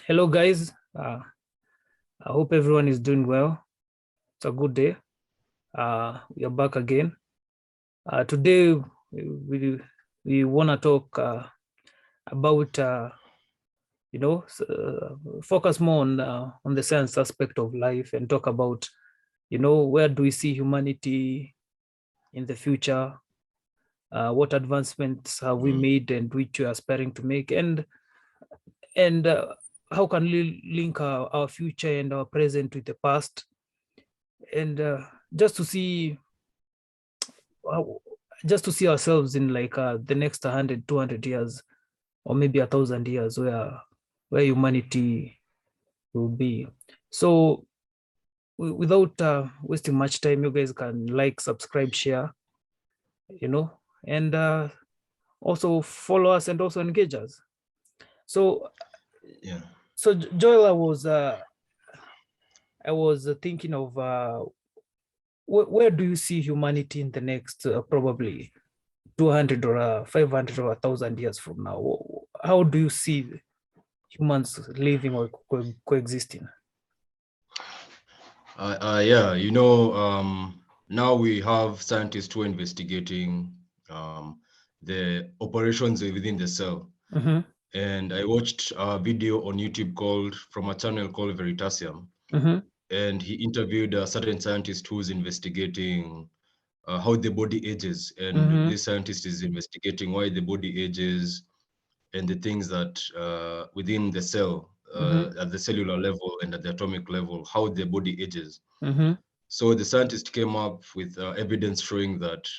Hello, guys. I hope everyone is doing well. It's a good day. We are back again. Today, we want to talk about, focus more on the science aspect of life and talk about, where do we see humanity in the future? What advancements have we made and which we are aspiring to make? And how can we link our future and our present with the past, and just to see ourselves in like the next 100, 200 years, or maybe 1,000 years, where humanity will be. So without wasting much time, you guys can like, subscribe, share, and also follow us and also engage us. So Yeah. So Joel, I was thinking of where do you see humanity in the next probably 200 or 500 or 1,000 years from now? How do you see humans living or coexisting? Yeah, now we have scientists who are investigating the operations within the cell. Mm-hmm. And I watched a video on YouTube from a channel called Veritasium. Mm-hmm. And he interviewed a certain scientist who's investigating how the body ages. And Mm-hmm. this scientist is investigating why the body ages and the things that within the cell, at the cellular level and at the atomic level, how the body ages. Mm-hmm. So the scientist came up with evidence showing that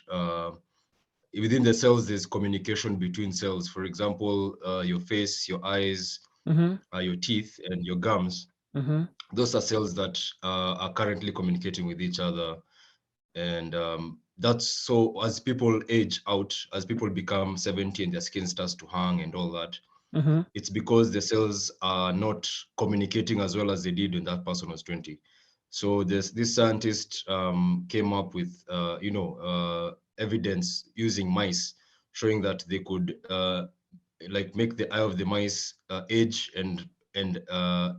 within the cells, there's communication between cells. For example, your face, your eyes, Mm-hmm. your teeth, and your gums. Mm-hmm. Those are cells that are currently communicating with each other. And that's so as people age out, as people become 70 and their skin starts to hang and all that, Mm-hmm. it's because the cells are not communicating as well as they did when that person was 20. So this scientist came up with, evidence using mice, showing that they could like make the eye of the mice age and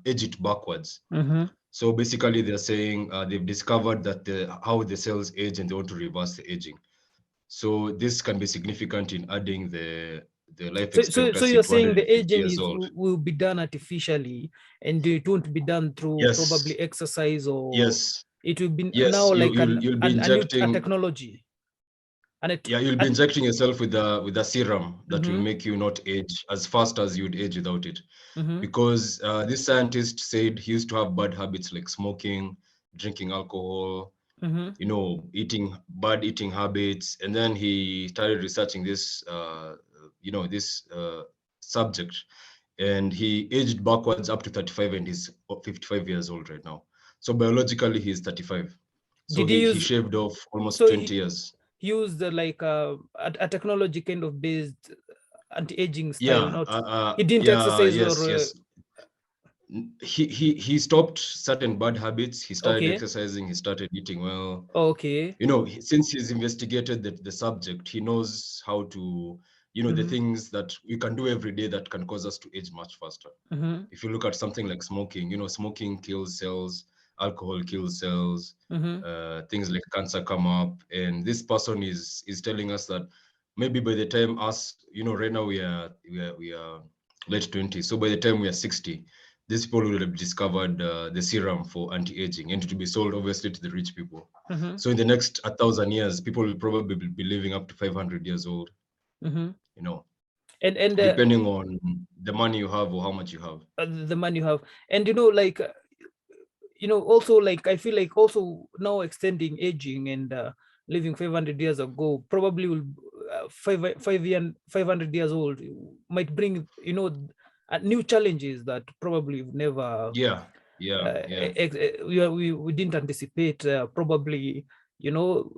age it backwards. Mm-hmm. So basically, they're saying they've discovered that how the cells age and they want to reverse the aging. So this can be significant in adding the life So expectancy you're to saying the 150 aging years old. will be done artificially, and it won't be done through Yes, probably exercise, or yes, it will be yes. now You like you'll be a new injecting. technology, and it Yeah, you'll be and injecting yourself with a serum that will mm-hmm. make you not age as fast as you'd age without it. Mm-hmm. Because this scientist said he used to have bad habits like smoking, drinking alcohol, Mm-hmm. bad eating habits, and then he started researching this this subject, and he aged backwards up to 35, and he's 55 years old right now. So biologically he's 35, so Did he he use shaved off almost so 20 years. he used like a technology kind of based anti-aging style? Yeah, Not he didn't exercise yes, or yes. He stopped certain bad habits. He started okay, exercising. He started eating well. okay. Since he's investigated the subject, he knows how to, the Mm-hmm. things that we can do every day that can cause us to age much faster. Mm-hmm. If you look at something like smoking, smoking kills cells, alcohol kills cells, Mm-hmm. things like cancer come up. And this person is telling us that maybe by the time us, right now we are late 20s. So by the time we are 60, these people will have discovered the serum for anti-aging, and it will be sold obviously to the rich people. Mm-hmm. So in the next 1,000 years, people will probably be living up to 500 years old, Mm-hmm. you know, And depending on the money you have or how much you have. the man you have, and like also like I feel like also now extending aging and living 500 years ago probably will 500 years old might bring new challenges that probably we've never Yeah, yeah, yeah, we didn't anticipate, probably you know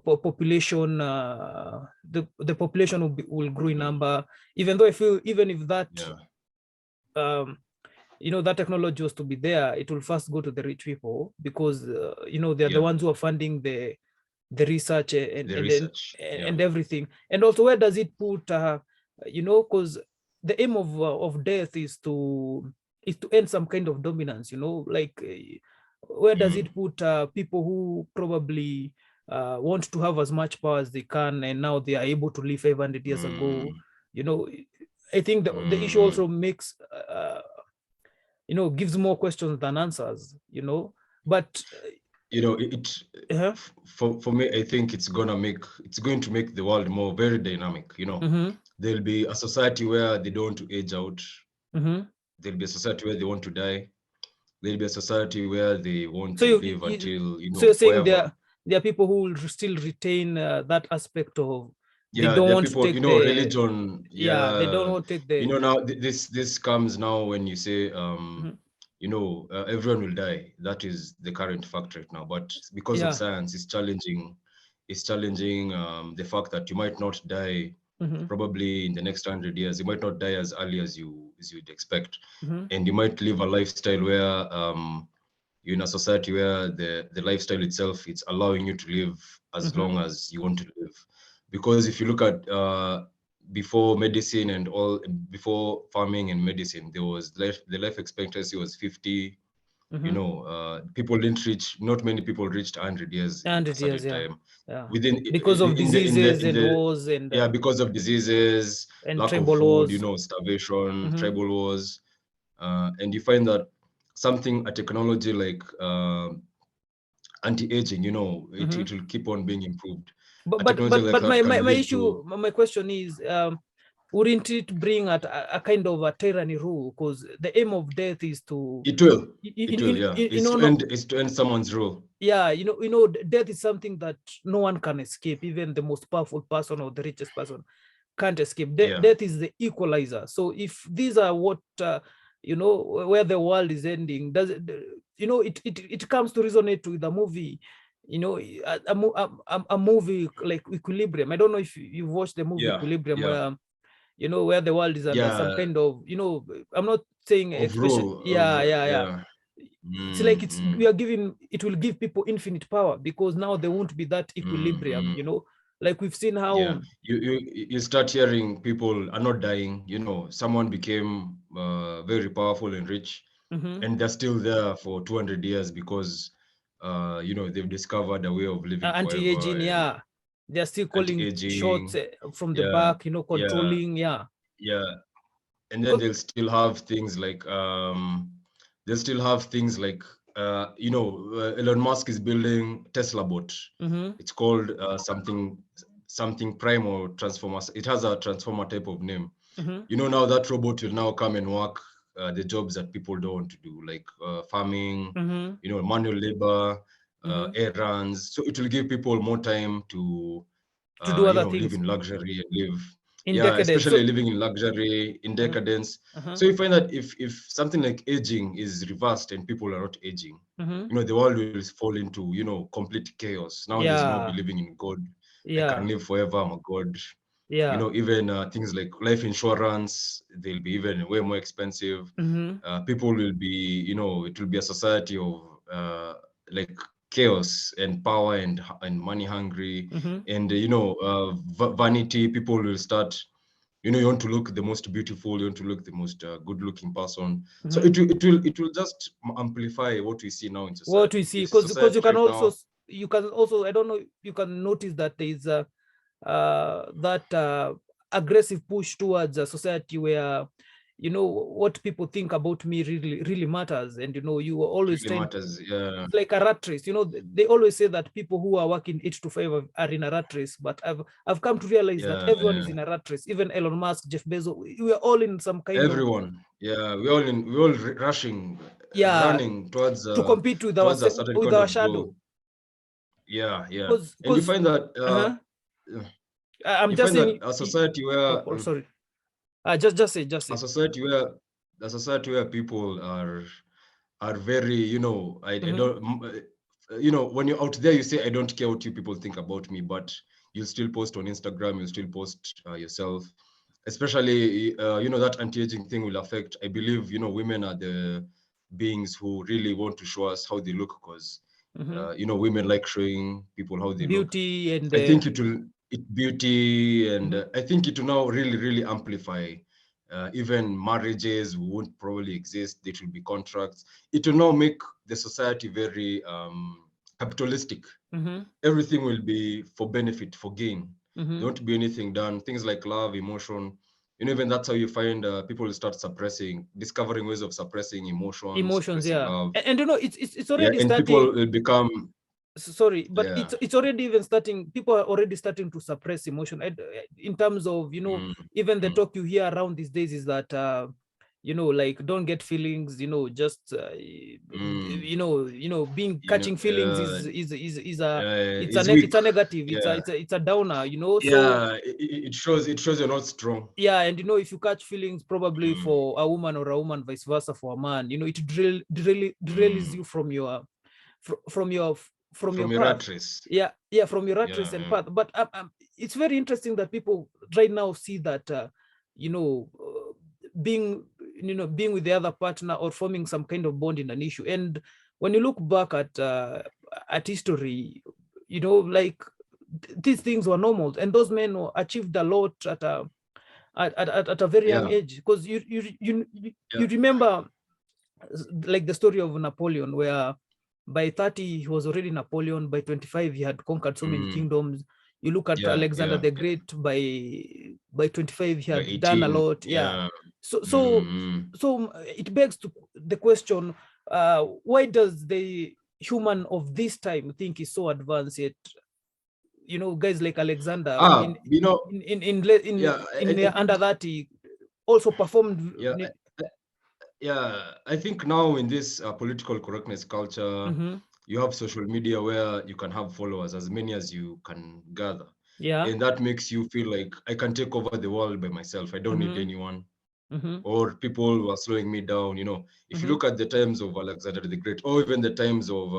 population, the population will grow in number, even though I feel even if that yeah, um that technology was to be there, it will first go to the rich people, because they're the yeah. ones who are funding the research and The and and, research, yeah, and everything. And also, where does it put because the aim of death is to end some kind of dominance, like where does it put people who probably want to have as much power as they can, and now they are able to live 500 years ago? I think the issue also makes gives more questions than answers, but for me, I think it's going to make the world more very dynamic. There'll be a society where they don't want to age out. There'll be a society where they want to die. There'll be a society where they want to live until so you're saying there are people who will still retain that aspect of they don't want people, to take religion. They don't want to take the now this comes now when you say everyone will die. That is the current fact right now, but because of science, it's challenging the fact that you might not die probably in the next 100 years. You might not die as early as you'd expect, and you might live a lifestyle where you're in a society where the lifestyle itself, it's allowing you to live as long as you want to live. Because if you look at before medicine and before farming and medicine, there was the life expectancy was 50. People didn't reach. Not many people reached 100 years at a certain time. Because of diseases and wars and because of diseases, and lack of food, starvation, tribal wars, and you find that a technology like anti-aging, it will keep on being improved. But my question is, wouldn't it bring a kind of a tyranny rule? Because the aim of death is to is to end someone's rule. Yeah, death is something that no one can escape. Even the most powerful person or the richest person can't escape. Death is the equalizer. So if these are what where the world is ending, does it comes to resonate with the movie. A movie like Equilibrium. I don't know if you've watched the movie Equilibrium, where where the world is under some kind of, I'm not saying especially it's like we are giving, it will give people infinite power, because now there won't be that equilibrium, like we've seen how you start hearing people are not dying. Someone became very powerful and rich, and they're still there for 200 years because they've discovered a way of living anti-aging. They're still calling shots from the back, controlling. And then they'll still have things like Elon Musk is building Tesla bot. It's called something Prime or Transformer. It has a Transformer type of name. Now that robot will now come and work the jobs that people don't want to do, like farming, manual labor, errands. So it will give people more time to do other things, live in luxury and live in decadence. Especially living in luxury, in decadence. So you find that if something like aging is reversed and people are not aging, the world will fall into complete chaos. Now there's no believing in God. I can live forever, I'm a God. Even things like life insurance, they'll be even way more expensive. People will be, it will be a society of like chaos and power and money hungry, and vanity. People will start, you want to look the most beautiful, you want to look the most good looking person. So it will just amplify what we see now in society. What we see, because you can also I don't know, you can notice that there is that aggressive push towards a society where what people think about me really matters, and you are always really matters. It's like a rat race. They always say that people who are working 8 to 5 are in a rat race, but I've come to realize that everyone is in a rat race. Even Elon Musk, Jeff Bezos, we are all in some kind everyone we're all rushing, running towards to compete with our shadow. Goal. And you find that I'm just saying a society where sorry, just say a society where people are very, I don't, when you're out there, you say, I don't care what you people think about me, but you'll still post on Instagram, you'll still post yourself. Especially, that anti-aging thing will affect, I believe, women are the beings who really want to show us how they look, because women like showing people how they beauty look. And I think beauty, and I think it will now really amplify Even marriages won't probably exist. It will be contracts. It will now make the society very capitalistic. Everything will be for benefit, for gain. There won't be anything done. Things like love, emotion, even that's how you find people will start discovering ways of suppressing emotions, suppressing love. And it's already and starting. People will become, sorry, but it's already even starting. People are already starting to suppress emotion in terms of, even the talk you hear around these days is that like, don't get feelings, just being catching feelings is a it's a negative, it's a downer, so it shows you're not strong. And if you catch feelings probably for a woman, or a woman vice versa for a man, it derails you from your rat race. From your rat race and path. But it's very interesting that people right now see that being with the other partner or forming some kind of bond in an issue. And when you look back at history, like, these things were normal, and those men achieved a lot at a very young age. Because you remember, like, the story of Napoleon, where by 30 he was already Napoleon. By 25 he had conquered so many kingdoms. You look at Alexander the Great. By 25 he had done a lot. So it begs to the question, why does the human of this time think is so advanced, yet guys like Alexander under 30 also performed? I think now in this political correctness culture, you have social media where you can have followers, as many as you can gather. And that makes you feel like, I can take over the world by myself. I don't need anyone. Or people who are slowing me down. If you look at the times of Alexander the Great, or even the times of,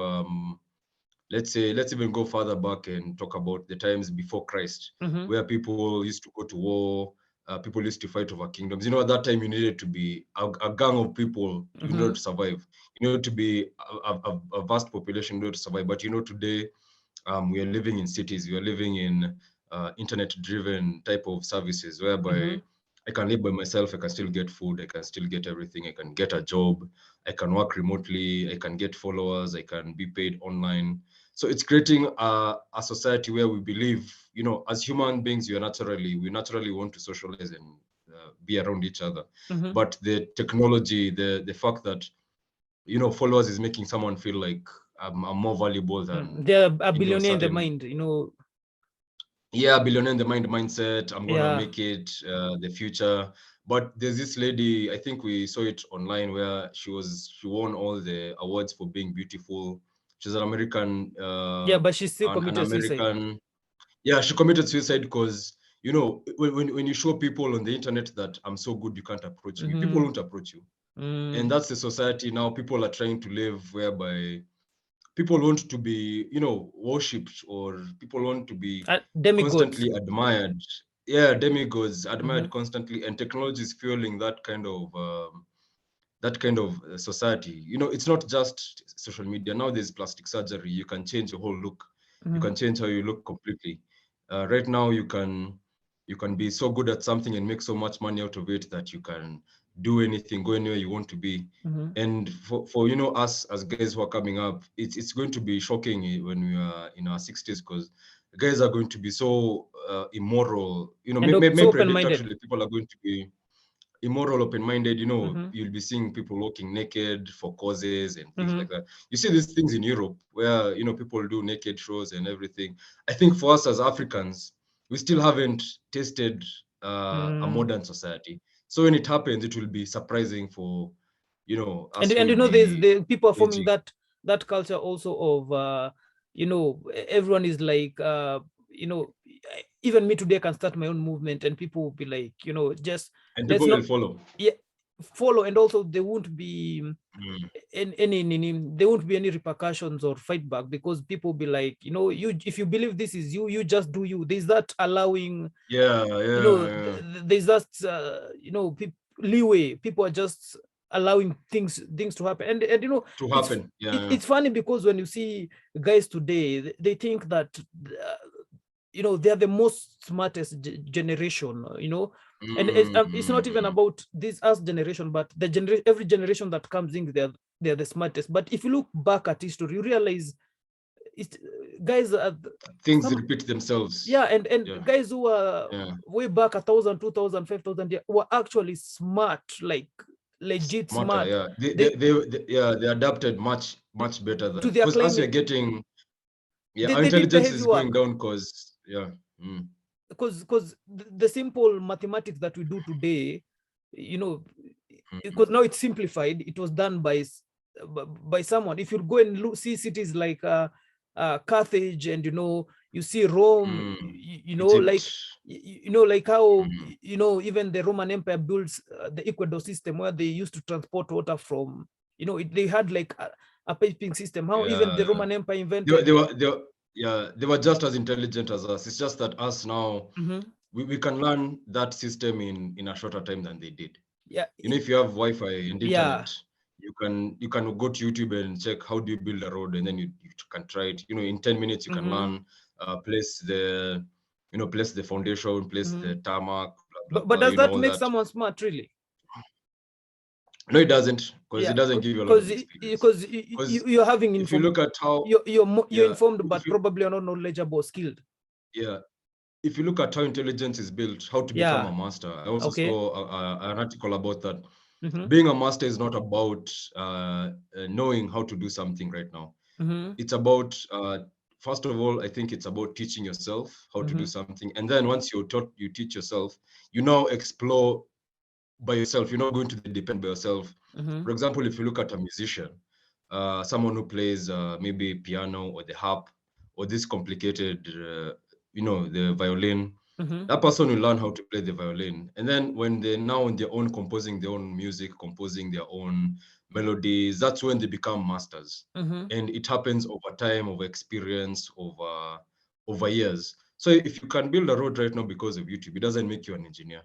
let's even go further back and talk about the times before Christ, where people used to go to war. People used to fight over kingdoms. At that time, you needed to be a gang of people in order to survive. You needed to be a vast population in order to survive. But today, we are living in cities. We are living in internet-driven type of services, whereby I can live by myself. I can still get food. I can still get everything. I can get a job. I can work remotely. I can get followers. I can be paid online. So it's creating a society where we believe, as human beings, we naturally want to socialize and be around each other. But the technology, the fact that, followers is making someone feel like I'm more valuable than they're a billionaire in the mind, billionaire in the mindset. I'm gonna make it the future. But there's this lady, I think we saw it online, where she won all the awards for being beautiful. She's an American. But she still committed suicide. Yeah, she committed suicide because, when you show people on the internet that I'm so good, you can't approach me, people won't approach you. And that's the society now. People are trying to live whereby people want to be, worshipped, or people want to be constantly admired. Demigods admired constantly, and technology is fueling that kind of society. It's not just social media. Now there's plastic surgery. You can change your whole look. You can change how you look completely. Right now, you can be so good at something and make so much money out of it that you can do anything, go anywhere you want to be. And for us as guys who are coming up, it's going to be shocking when we are in our 60s, because guys are going to be so immoral. May predict actually people are going to be immoral, open-minded. You'll be seeing people walking naked for causes and things like that. You see these things in Europe where people do naked shows and everything. I think for us as Africans, we still haven't tasted a modern society. So when it happens, it will be surprising for us. And there's the people are forming that culture also of everyone is like even me today can start my own movement, and people will be like, just, and people will follow. Follow, and also there won't be there won't be any repercussions or fight back, because people will be like, if you believe this is you just do you. There's that allowing, there's that leeway. People are just allowing things to happen, and to happen. It's funny, because when you see guys today, they think that they're the most smartest generation, And it's not even about this us generation, but every generation that comes in, they're the smartest. But if you look back at history, you realize it, guys are things repeat themselves. Yeah, and guys who are way back 1,000, 2,000, 5,000 were actually smart, like legit smart. Yeah, they adapted much better than, to their because as you're getting, our they intelligence is going down because because the simple mathematics that we do today, you know, because now it's simplified. It was done by someone. If you go and see cities like Carthage, and you see Rome, like how even the Roman Empire builds the aqueduct system, where they used to transport water from, they had like a piping system. How even the Roman Empire invented. They were just as intelligent as us. It's just that us now, we can learn that system in a shorter time than they did. Yeah, if you have Wi-Fi and internet, you can go to YouTube and check how do you build a road, and then you can try it. In 10 minutes you can learn, place the foundation, place the tarmac, blah, blah, but does that make that. someone smart, really? No, it doesn't, because it doesn't give you a lot of experience. Because you're having if you look at how you're informed, but probably you're not knowledgeable or skilled. Yeah, if you look at how intelligence is built, how to become a master. I also saw an article about that. Being a master is not about knowing how to do something right now. It's about, first of all, I think it's about teaching yourself how to do something. And then once you teach yourself, you now explore by yourself. You're not going to depend by yourself. For example, if you look at a musician, someone who plays maybe piano or the harp or this complicated, the violin, that person will learn how to play the violin. And then when they're now on their own, composing their own music, composing their own melodies, that's when they become masters. And it happens over time, over experience, over years. So if you can build a road right now because of YouTube, it doesn't make you an engineer.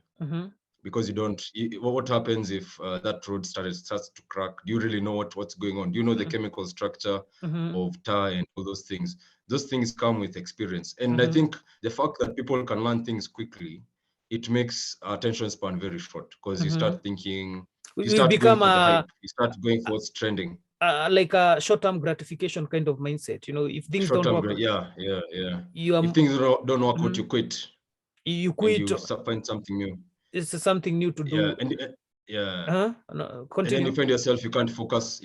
Because you don't, what happens if that road starts to crack? Do you really know what's going on? Do you know the chemical structure of tar and all those things? Those things come with experience. And I think the fact that people can learn things quickly, it makes attention span very short, because you start thinking, you start going for the hype, you start going for what's trending. Like a short-term gratification kind of mindset. If things don't work, if things don't work out, you quit. You quit. And you find something new. It's something new to do. And then you find yourself, you can't focus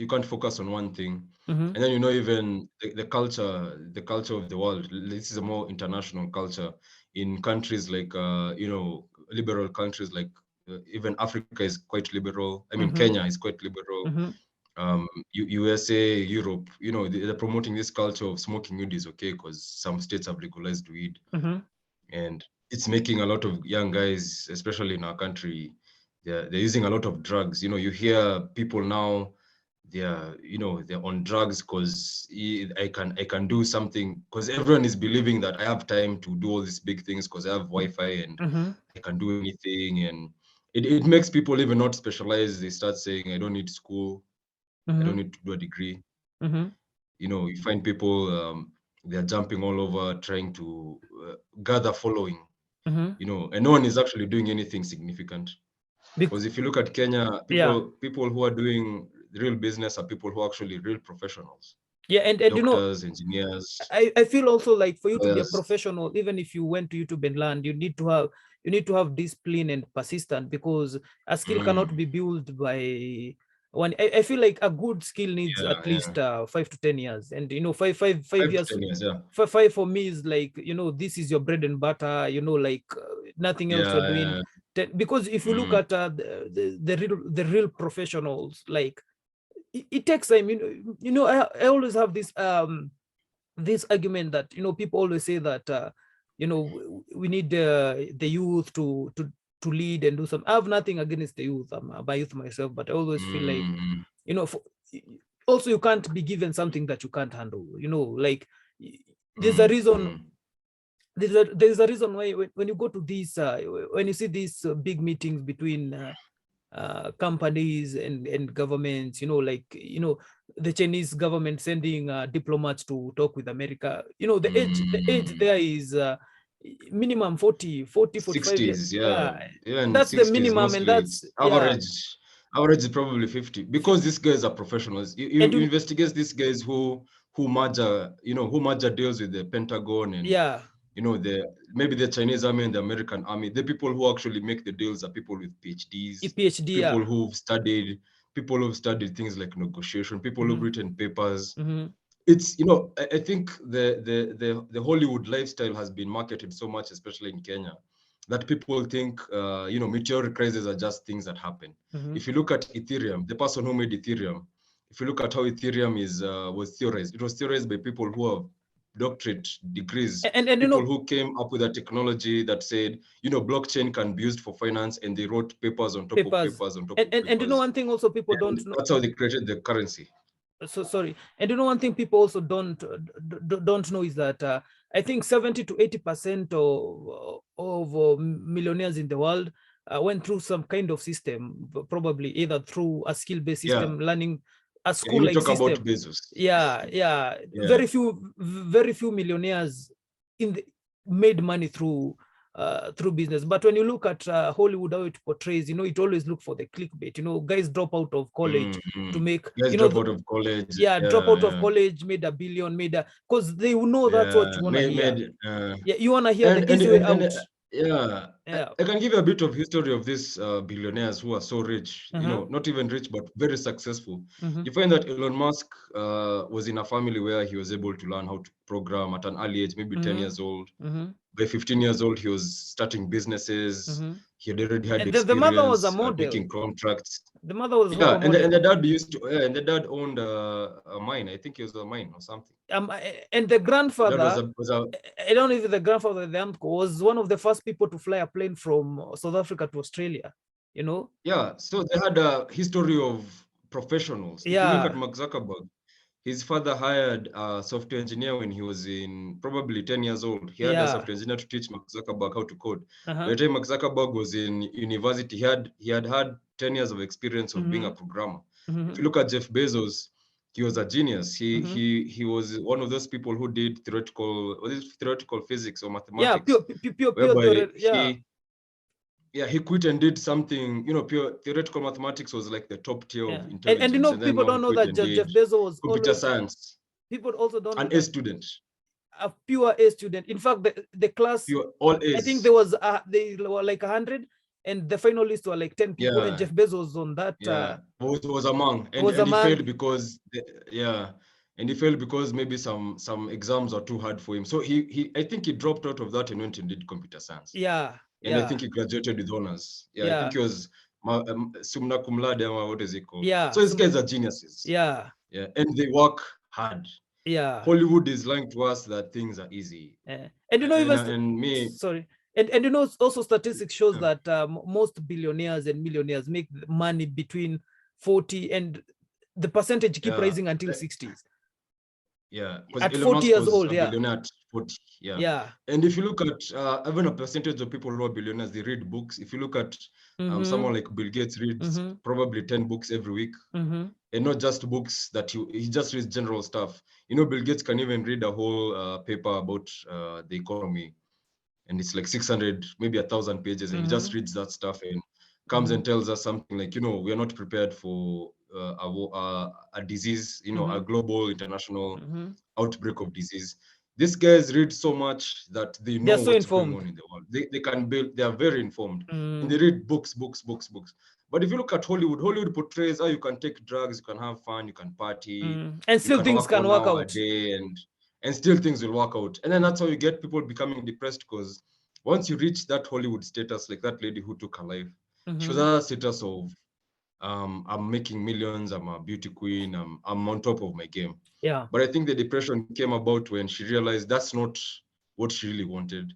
on one thing. And then even the culture of the world, this is a more international culture. In countries like liberal countries, like even Africa is quite liberal. I mean, Kenya is quite liberal. USA, Europe, they're promoting this culture of smoking weed is okay because some states have legalized weed. And it's making a lot of young guys, especially in our country, they're using a lot of drugs. You hear people now, they're on drugs because I can do something, because everyone is believing that I have time to do all these big things because I have Wi-Fi and I can do anything. And it makes people even not specialize. They start saying, I don't need school. I don't need to do a degree. You find people, they're jumping all over trying to gather following, and no one is actually doing anything significant. Because if you look at Kenya, people who are doing real business are people who are actually real professionals. And doctors, engineers. I feel also like for you to be a professional, even if you went to YouTube and learned, you need to have discipline and persistence, because a skill cannot be built by one. I feel like a good skill needs at least 5 to 10 years. And 5 years, 10 years, 5 for me is like, this is your bread and butter, like nothing else you're doing. Because if you look at the real professionals, like it takes time. I always have this this argument that people always say that we need the youth to lead and do something. I have nothing against the youth. I'm a youth myself, but I always feel like also you can't be given something that you can't handle. Like there's a reason. There's a reason why when you go to these when you see these big meetings between companies and governments, like the Chinese government sending diplomats to talk with America, the age there minimum 40, 45 years. 60s, yeah. Even That's the 60s minimum, and mostly. that's It's average is probably 50, because these guys are professionals. You And investigate these guys who merger, who merger deals with the Pentagon and yeah, maybe the Chinese army and the American army. The people who actually make the deals are people with PhDs, PhD, people yeah. who've studied things like negotiation, people who've written papers. It's, I think the Hollywood lifestyle has been marketed so much, especially in Kenya, that people think meteoric crises are just things that happen. If you look at Ethereum, the person who made Ethereum, if you look at how Ethereum was theorized, it was theorized by people who have doctorate degrees, And people who came up with a technology that said, blockchain can be used for finance, and they wrote papers on top of papers on top of papers. And one thing also people don't know. That's how they created the currency. So sorry. And one thing people also don't know is that I think 70 to 80% of millionaires in the world went through some kind of system, probably either through a skill-based system, learning a school-like system. About Bezos. Yeah. Very few millionaires made money through business. But when you look at Hollywood, how it portrays, it always look for the clickbait. Guys drop out of college to make. Guys drop out of college. Drop out of college, made $1 billion, because they will know that's what you want to hear. You want to hear the easy way out. I can give you a bit of history of these billionaires who are so rich, not even rich, but very successful. You find that Elon Musk was in a family where he was able to learn how to program at an early age, maybe 10 years old. By 15 years old, he was starting businesses. He had already had experience. The mother was a model. Taking contracts. The mother was and the dad and the dad owned a mine. I think it was a mine or something. And the grandfather, I don't know if the grandfather, the uncle, was one of the first people to fly a plane from South Africa to Australia. Yeah, so they had a history of professionals. If you look at Mark Zuckerberg, his father hired a software engineer when he was in probably 10 years old. He had a software engineer to teach Mark Zuckerberg how to code. By the time Mark Zuckerberg was in university, he had 10 years of experience of being a programmer. If you look at Jeff Bezos, he was a genius. He was one of those people who did theoretical physics or mathematics. He quit and did something, pure theoretical mathematics was like the top tier of intelligence. And people don't know that Jeff Bezos was computer science. People also don't know an A student. A pure A student. In fact, the class, all A's. I think there were like 100, and the finalists were like 10 people, and Jeff Bezos was on that. Was among. And he failed because, and he failed because maybe some exams are too hard for him. So I think he dropped out of that and went and did computer science. And I think he graduated with honors. I think he was summa cum laude, what is it called? So these guys are geniuses. And they work hard. Hollywood is lying to us that things are easy. And also statistics shows that most billionaires and millionaires make money between 40 and the percentage keep rising until 60s. At 40 years old, At 40, And if you look at even a percentage of people who are billionaires, they read books. If you look at someone like Bill Gates reads probably 10 books every week, and not just books that he just reads general stuff. Bill Gates can even read a whole paper about the economy, and it's like 600, maybe 1,000 pages, and he just reads that stuff and comes and tells us something like, we are not prepared for a disease, a global international outbreak of disease. These guys read so much that they know what's going on in the world. They can build. They are very informed, and they read books. But if you look at Hollywood portrays how you can take drugs, you can have fun, you can party, and still things can work out. A day and still things will work out. And then that's how you get people becoming depressed, because once you reach that Hollywood status, like that lady who took her life, she was at a status of I'm making millions, I'm a beauty queen, I'm on top of my game. But I think the depression came about when she realized that's not what she really wanted.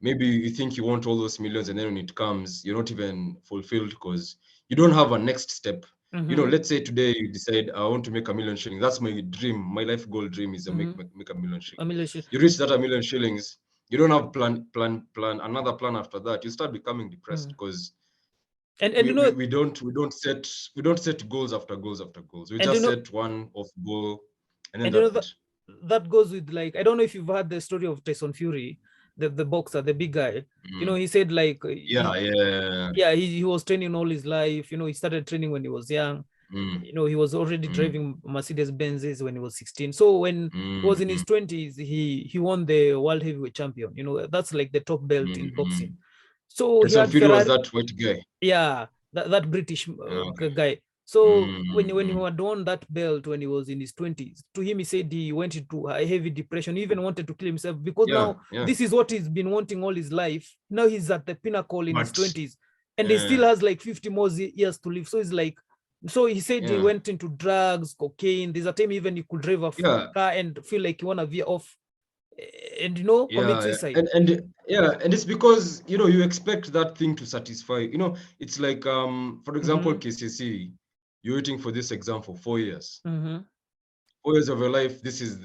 Maybe you think you want all those millions, and then when it comes, you're not even fulfilled because you don't have a next step. Let's say today you decide, I want to make $1 million shillings. That's my dream. My life goal dream is to make $1 million shillings. You reach that $1 million shillings, you don't have another plan after that. You start becoming depressed because we don't set goals after goals after goals. We just set one off goal, and then that goes with, like, I don't know if you've heard the story of Tyson Fury. the boxer, the big guy. He said like he was training all his life. He started training when he was young. He was already driving Mercedes Benzes when he was 16. So when he was in his 20s, he won the world heavyweight champion. That's like the top belt in boxing. So he had Fury was that white guy. Yeah, that British guy. So when he had won that belt when he was in his 20s, to him, he said he went into a heavy depression. He even wanted to kill himself because now this is what he's been wanting all his life. Now he's at the pinnacle in his 20s and he still has like 50 more years to live. So he's like, so he said he went into drugs, cocaine. There's a time even he could drive a car and feel like he want to veer off and commit suicide. And it's because you expect that thing to satisfy. It's like for example, KCC, you're waiting for this exam for 4 years. 4 years of your life. This is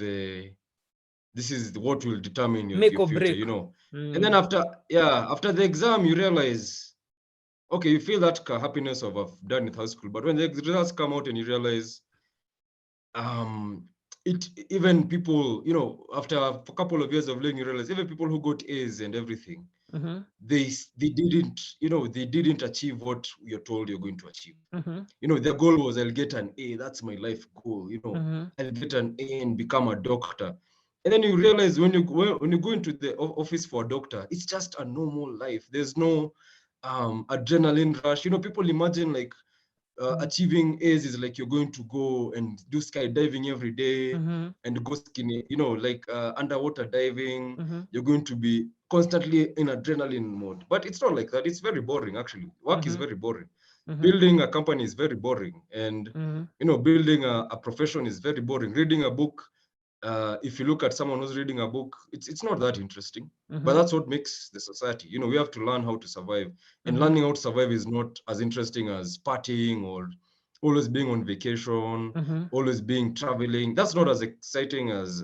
what will determine your future. And then after the exam, you realize, okay, you feel that happiness of I've done with high school, but when the results come out and you realize, even people, after a couple of years of learning, you realize even people who got A's and everything, they didn't achieve what you're told you're going to achieve. Their goal was, I'll get an A. That's my life goal. I'll get an A and become a doctor. And then you realize when you go into the office for a doctor, it's just a normal life. There's no adrenaline rush. People imagine like achieving A's is like you're going to go and do skydiving every day and go skinny, like underwater diving. You're going to be constantly in adrenaline mode. But it's not like that. It's very boring, actually. Work is very boring. Building a company is very boring. And, building a profession is very boring. Reading a book, if you look at someone who's reading a book, it's not that interesting. But that's what makes the society. We have to learn how to survive. And learning how to survive is not as interesting as partying or always being on vacation, always being traveling. That's not as exciting as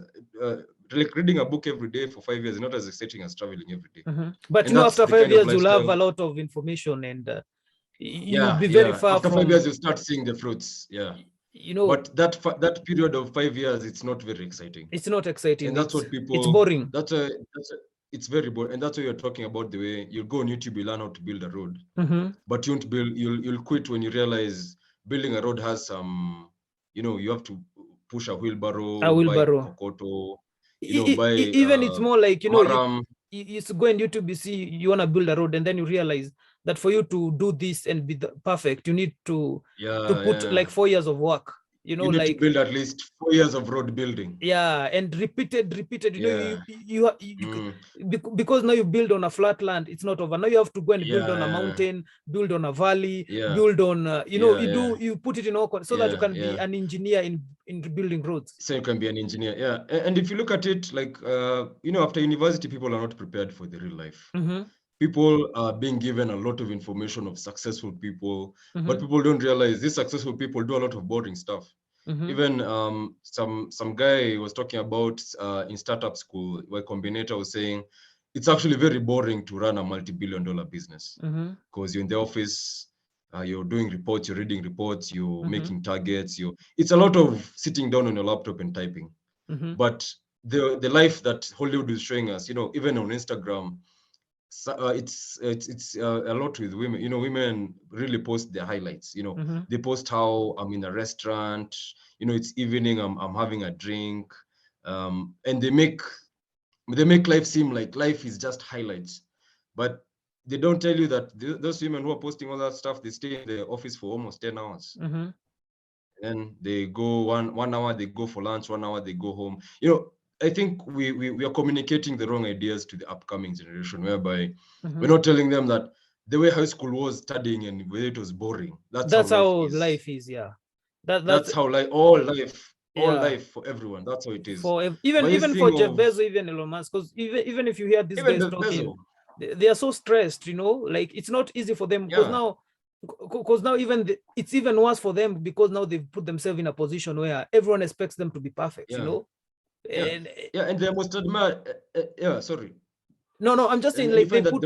like reading a book every day for 5 years is not as exciting as traveling every day. But after 5 years, you'll have a lot of information and you'll be very far after 5 years, you start seeing the fruits. But that period of 5 years, it's not very exciting. It's not exciting. And that's what people. It's boring. It's very boring, and that's why you're talking about the way you go on YouTube, you learn how to build a road, but you won't build. You'll quit when you realize building a road has some. You have to push a wheelbarrow. Buy kokoto. Buy. Even it's more like you go on YouTube. You see you want to build a road, and then you realize that for you to do this and be perfect, you need to put like 4 years of work. You need to build at least 4 years of road building. And repeated. Because now you build on a flat land, it's not over. Now you have to go and build on a mountain, build on a valley, build on you put it in all so that you can be an engineer in building roads. So you can be an engineer, and if you look at it, like after university, people are not prepared for the real life. People are being given a lot of information of successful people, but people don't realize these successful people do a lot of boring stuff. Even some guy was talking about in startup school, Y Combinator was saying it's actually very boring to run a multi-billion-dollar business because you're in the office, you're doing reports, you're reading reports, you're making targets. It's a lot of sitting down on your laptop and typing. But the life that Hollywood is showing us, even on Instagram. It's a lot with women. Women really post their highlights. They post how I'm in a restaurant. It's evening. I'm having a drink, and they make life seem like life is just highlights. But they don't tell you that those women who are posting all that stuff, they stay in the office for almost 10 hours, and they go one hour, they go for lunch, 1 hour, they go home. I think we are communicating the wrong ideas to the upcoming generation, whereby we're not telling them that the way high school was studying and where it was boring. That's how life is. That's how all life for everyone. That's how it is. Even for Jeff Bezos, even Elon Musk, because even if you hear these guys talking, they are so stressed. Like it's not easy for them because now it's even worse for them because now they've put themselves in a position where everyone expects them to be perfect. And they must admire. Sorry. No, I'm just saying, like they put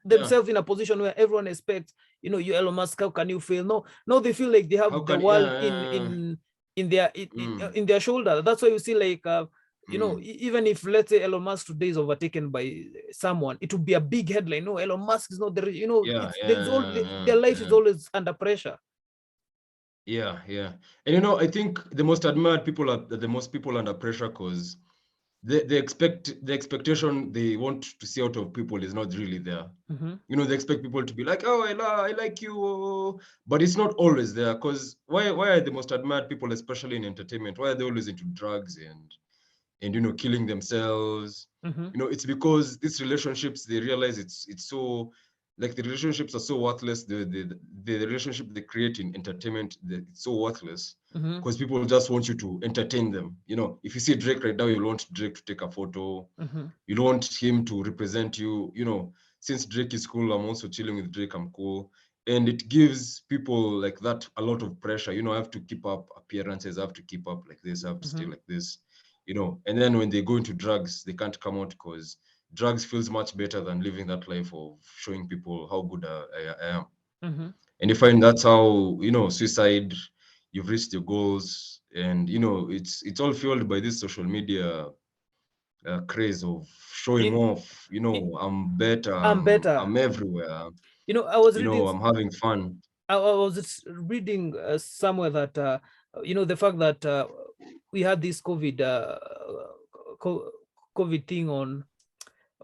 themselves in a position where everyone expects, you Elon Musk, how can you fail? No, they feel like they have the world in their shoulder. That's why you see, like you know, even if, let's say, Elon Musk today is overtaken by someone, it would be a big headline. No, Elon Musk is not the, you know, their life is always under pressure. Yeah. And you know, I think the most admired people are the most people under pressure, because the expectation they want to see out of people is not really there. You know, they expect people to be like, oh, I like you, but it's not always there. Because why are the most admired people, especially in entertainment, why are they always into drugs and you know, killing themselves? You know, it's because these relationships, they realize it's so, like, the relationships are so worthless. The relationship they create in entertainment, it's so worthless, because people just want you to entertain them. You know, if you see Drake right now, you'll want Drake to take a photo. You don't want him to represent you. You know, since Drake is cool, I'm also chilling with Drake, I'm cool. And it gives people like that a lot of pressure. You know, I have to keep up appearances, I have to keep up like this, I have to stay like this, you know. And then when they go into drugs, they can't come out, because drugs feels much better than living that life of showing people how good I am. And you find that's how, you know, suicide, you've reached your goals, and you know, it's all fueled by this social media craze of showing off. You know, I'm better, I'm everywhere. You know, I was you reading, know, I'm having fun. I was reading somewhere that you know, the fact that we had this COVID thing on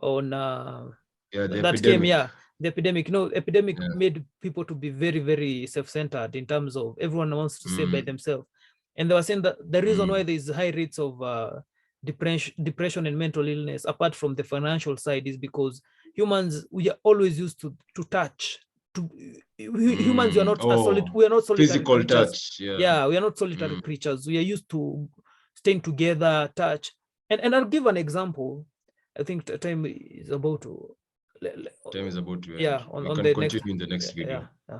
Yeah, the that epidemic. came, the epidemic. You know, epidemic made people to be very, very self-centered in terms of everyone wants to stay by themselves. And they were saying that the reason why there's high rates of depression and mental illness, apart from the financial side, is because humans, we are always used to touch. Humans, we are not we are not solitary physical creatures. Touch. Yeah, we are not solitary creatures. We are used to staying together, touch. And I'll give an example. I think the time is about to. Time is about to end. Yeah, We on can the continue next, in the next video. yeah.